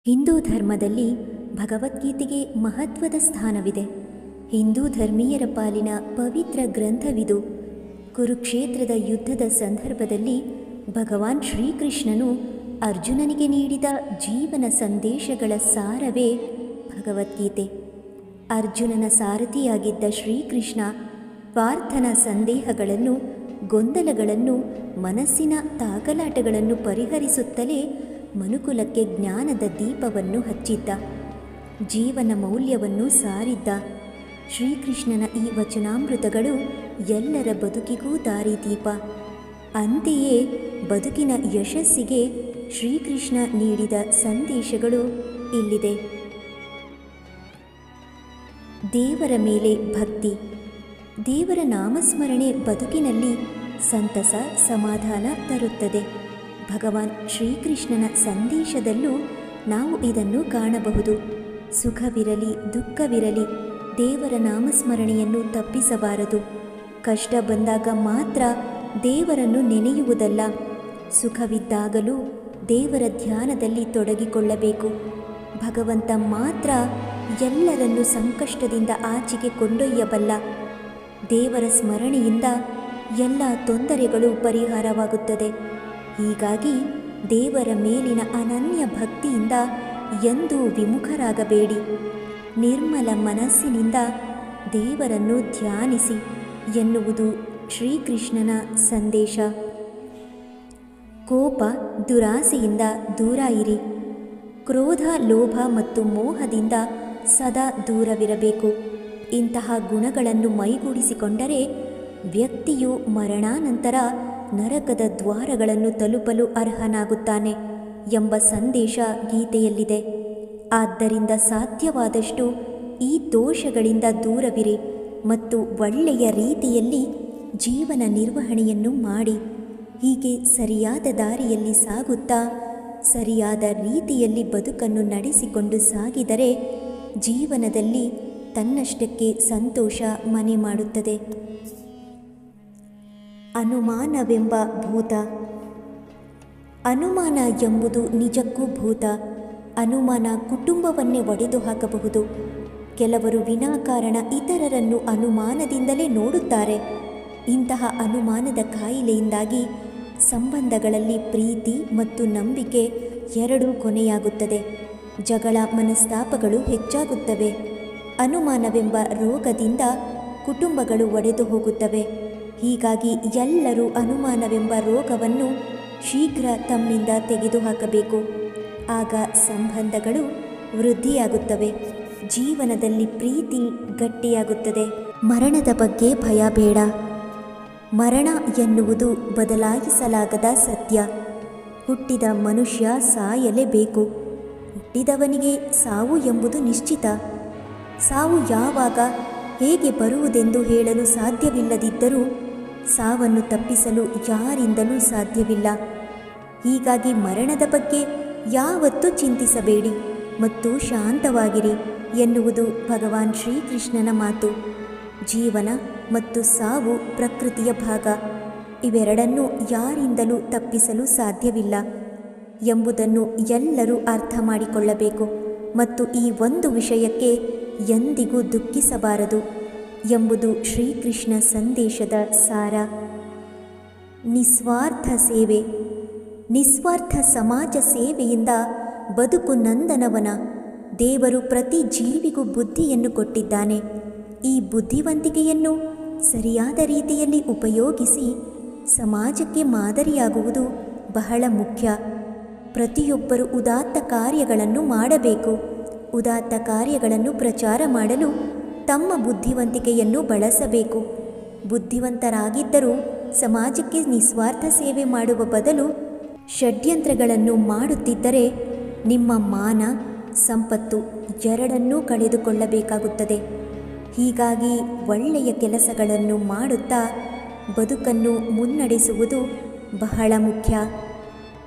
ಹಿಂದೂ ಧರ್ಮದಲ್ಲಿ ಭಗವದ್ಗೀತೆಗೆ ಮಹತ್ವದ ಸ್ಥಾನವಿದೆ. ಹಿಂದೂ ಧರ್ಮೀಯರ ಪಾಲಿನ ಪವಿತ್ರ ಗ್ರಂಥವಿದು. ಕುರುಕ್ಷೇತ್ರದ ಯುದ್ಧದ ಸಂದರ್ಭದಲ್ಲಿ ಭಗವಾನ್ ಶ್ರೀಕೃಷ್ಣನು ಅರ್ಜುನನಿಗೆ ನೀಡಿದ ಜೀವನ ಸಂದೇಶಗಳ ಸಾರವೇ ಭಗವದ್ಗೀತೆ. ಅರ್ಜುನನ ಸಾರಥಿಯಾಗಿದ್ದ ಶ್ರೀಕೃಷ್ಣ ಪಾರ್ಥನ ಸಂದೇಹಗಳನ್ನು, ಗೊಂದಲಗಳನ್ನು, ಮನಸ್ಸಿನ ತಾಕಲಾಟಗಳನ್ನು ಪರಿಹರಿಸುತ್ತಲೇ ಮನುಕುಲಕ್ಕೆ ಜ್ಞಾನದ ದೀಪವನ್ನು ಹಚ್ಚಿದ್ದ, ಜೀವನ ಮೌಲ್ಯವನ್ನು ಸಾರಿದ್ದ. ಶ್ರೀಕೃಷ್ಣನ ಈ ವಚನಾಮೃತಗಳು ಎಲ್ಲರ ಬದುಕಿಗೂ ದಾರಿದೀಪ. ಅಂತೆಯೇ ಬದುಕಿನ ಯಶಸ್ಸಿಗೆ ಶ್ರೀಕೃಷ್ಣ ನೀಡಿದ ಸಂದೇಶಗಳು ಇಲ್ಲಿದೆ. ದೇವರ ಮೇಲೆ ಭಕ್ತಿ. ದೇವರ ನಾಮಸ್ಮರಣೆ ಬದುಕಿನಲ್ಲಿ ಸಂತಸ, ಸಮಾಧಾನ ತರುತ್ತದೆ. ಭಗವಾನ್ ಶ್ರೀಕೃಷ್ಣನ ಸಂದೇಶದಲ್ಲೂ ನಾವು ಇದನ್ನು ಕಾಣಬಹುದು. ಸುಖವಿರಲಿ ದುಃಖವಿರಲಿ ದೇವರ ನಾಮಸ್ಮರಣೆಯನ್ನು ತಪ್ಪಿಸಬಾರದು. ಕಷ್ಟ ಬಂದಾಗ ಮಾತ್ರ ದೇವರನ್ನು ನೆನೆಯುವುದಲ್ಲ, ಸುಖವಿದ್ದಾಗಲೂ ದೇವರ ಧ್ಯಾನದಲ್ಲಿ ತೊಡಗಿಕೊಳ್ಳಬೇಕು. ಭಗವಂತ ಮಾತ್ರ ಎಲ್ಲರನ್ನೂ ಸಂಕಷ್ಟದಿಂದ ಆಚೆಗೆ ಕೊಂಡೊಯ್ಯಬಲ್ಲ. ದೇವರ ಸ್ಮರಣೆಯಿಂದ ಎಲ್ಲ ತೊಂದರೆಗಳು ಪರಿಹಾರವಾಗುತ್ತದೆ. ಹೀಗಾಗಿ ದೇವರ ಮೇಲಿನ ಅನನ್ಯ ಭಕ್ತಿಯಿಂದ ಎಂದೂ ವಿಮುಖರಾಗಬೇಡಿ. ನಿರ್ಮಲ ಮನಸ್ಸಿನಿಂದ ದೇವರನ್ನು ಧ್ಯಾನಿಸಿ ಎನ್ನುವುದು ಶ್ರೀಕೃಷ್ಣನ ಸಂದೇಶ. ಕೋಪ, ದುರಾಸೆಯಿಂದ ದೂರ ಇರಿ. ಕ್ರೋಧ, ಲೋಭ ಮತ್ತು ಮೋಹದಿಂದ ಸದಾ ದೂರವಿರಬೇಕು. ಇಂತಹ ಗುಣಗಳನ್ನು ಮೈಗೂಡಿಸಿಕೊಂಡರೆ ವ್ಯಕ್ತಿಯು ಮರಣಾನಂತರ ನರಕದ ದ್ವಾರಗಳನ್ನು ತಲುಪಲು ಅರ್ಹನಾಗುತ್ತಾನೆ ಎಂಬ ಸಂದೇಶ ಗೀತೆಯಲ್ಲಿದೆ. ಆದ್ದರಿಂದ ಸಾಧ್ಯವಾದಷ್ಟು ಈ ದೋಷಗಳಿಂದ ದೂರವಿರಿ ಮತ್ತು ಒಳ್ಳೆಯ ರೀತಿಯಲ್ಲಿ ಜೀವನ ನಿರ್ವಹಣೆಯನ್ನು ಮಾಡಿ. ಹೀಗೆ ಸರಿಯಾದ ದಾರಿಯಲ್ಲಿ ಸಾಗುತ್ತಾ ಸರಿಯಾದ ರೀತಿಯಲ್ಲಿ ಬದುಕನ್ನು ನಡೆಸಿಕೊಂಡು ಸಾಗಿದರೆ ಜೀವನದಲ್ಲಿ ತನ್ನಷ್ಟಕ್ಕೆ ಸಂತೋಷ ಮನೆ ಮಾಡುತ್ತದೆ. ಅನುಮಾನವೆಂಬ ಭೂತ. ಅನುಮಾನ ಎಂಬುದು ನಿಜಕ್ಕೂ ಭೂತ. ಅನುಮಾನ ಕುಟುಂಬವನ್ನೇ ಒಡೆದು ಹಾಕಬಹುದು. ಕೆಲವರು ವಿನಾಕಾರಣ ಇತರರನ್ನು ಅನುಮಾನದಿಂದಲೇ ನೋಡುತ್ತಾರೆ. ಇಂತಹ ಅನುಮಾನದ ಕಾಯಿಲೆಯಿಂದಾಗಿ ಸಂಬಂಧಗಳಲ್ಲಿ ಪ್ರೀತಿ ಮತ್ತು ನಂಬಿಕೆ ಎರಡೂ ಕೊನೆಯಾಗುತ್ತದೆ. ಜಗಳ, ಮನಸ್ತಾಪಗಳು ಹೆಚ್ಚಾಗುತ್ತವೆ. ಅನುಮಾನವೆಂಬ ರೋಗದಿಂದ ಕುಟುಂಬಗಳು ಒಡೆದು ಹೋಗುತ್ತವೆ. ಹೀಗಾಗಿ ಎಲ್ಲರೂ ಅನುಮಾನವೆಂಬ ರೋಗವನ್ನು ಶೀಘ್ರ ತಮ್ಮಿಂದ ತೆಗೆದುಹಾಕಬೇಕು. ಆಗ ಸಂಬಂಧಗಳು ವೃದ್ಧಿಯಾಗುತ್ತವೆ, ಜೀವನದಲ್ಲಿ ಪ್ರೀತಿ ಗಟ್ಟಿಯಾಗುತ್ತದೆ. ಮರಣದ ಬಗ್ಗೆ ಭಯ ಬೇಡ. ಮರಣ ಎನ್ನುವುದು ಬದಲಾಯಿಸಲಾಗದ ಸತ್ಯ. ಹುಟ್ಟಿದ ಮನುಷ್ಯ ಸಾಯಲೇಬೇಕು. ಹುಟ್ಟಿದವನಿಗೆ ಸಾವು ಎಂಬುದು ನಿಶ್ಚಿತ. ಸಾವು ಯಾವಾಗ, ಹೇಗೆ ಬರುವುದೆಂದು ಹೇಳಲು ಸಾಧ್ಯವಿಲ್ಲದಿದ್ದರೂ ಸಾವನ್ನು ತಪ್ಪಿಸಲು ಯಾರಿಂದಲೂ ಸಾಧ್ಯವಿಲ್ಲ. ಹೀಗಾಗಿ ಮರಣದ ಬಗ್ಗೆ ಯಾವತ್ತೂ ಚಿಂತಿಸಬೇಡಿ ಮತ್ತು ಶಾಂತವಾಗಿರಿ ಎನ್ನುವುದು ಭಗವಾನ್ ಶ್ರೀಕೃಷ್ಣನ ಮಾತು. ಜೀವನ ಮತ್ತು ಸಾವು ಪ್ರಕೃತಿಯ ಭಾಗ. ಇವೆರಡನ್ನೂ ಯಾರಿಂದಲೂ ತಪ್ಪಿಸಲು ಸಾಧ್ಯವಿಲ್ಲ ಎಂಬುದನ್ನು ಎಲ್ಲರೂ ಅರ್ಥ ಮಾಡಿಕೊಳ್ಳಬೇಕು ಮತ್ತು ಈ ಒಂದು ವಿಷಯಕ್ಕೆ ಎಂದಿಗೂ ದುಃಖಿಸಬಾರದು ಎಂಬುದು ಶ್ರೀಕೃಷ್ಣ ಸಂದೇಶದ ಸಾರ. ನಿಸ್ವಾರ್ಥ ಸೇವೆ. ನಿಸ್ವಾರ್ಥ ಸಮಾಜ ಸೇವೆಯಿಂದ ಬದುಕು ನಂದನವನ. ದೇವರು ಪ್ರತಿ ಜೀವಿಗೂ ಬುದ್ಧಿಯನ್ನು ಕೊಟ್ಟಿದ್ದಾನೆ. ಈ ಬುದ್ಧಿವಂತಿಕೆಯನ್ನು ಸರಿಯಾದ ರೀತಿಯಲ್ಲಿ ಉಪಯೋಗಿಸಿ ಸಮಾಜಕ್ಕೆ ಮಾದರಿಯಾಗುವುದು ಬಹಳ ಮುಖ್ಯ. ಪ್ರತಿಯೊಬ್ಬರು ಉದಾತ್ತ ಕಾರ್ಯಗಳನ್ನು ಮಾಡಬೇಕು. ಉದಾತ್ತ ಕಾರ್ಯಗಳನ್ನು ಪ್ರಚಾರ ಮಾಡಲು ತಮ್ಮ ಬುದ್ಧಿವಂತಿಕೆಯನ್ನು ಬಳಸಬೇಕು. ಬುದ್ಧಿವಂತರಾಗಿದ್ದರೂ ಸಮಾಜಕ್ಕೆ ನಿಸ್ವಾರ್ಥ ಸೇವೆ ಮಾಡುವ ಬದಲು ಷಡ್ಯಂತ್ರಗಳನ್ನು ಮಾಡುತ್ತಿದ್ದರೆ ನಿಮ್ಮ ಮಾನ, ಸಂಪತ್ತು ಎರಡನ್ನೂ ಕಳೆದುಕೊಳ್ಳಬೇಕಾಗುತ್ತದೆ. ಹೀಗಾಗಿ ಒಳ್ಳೆಯ ಕೆಲಸಗಳನ್ನು ಮಾಡುತ್ತಾ ಬದುಕನ್ನು ಮುನ್ನಡೆಸುವುದು ಬಹಳ ಮುಖ್ಯ.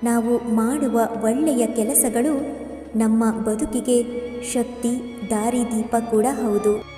ನಾವು ಮಾಡುವ ಒಳ್ಳೆಯ ಕೆಲಸಗಳು ನಮ್ಮ ಬದುಕಿಗೆ ಶಕ್ತಿ, ದಾರಿದೀಪ ಕೂಡ ಹೌದು.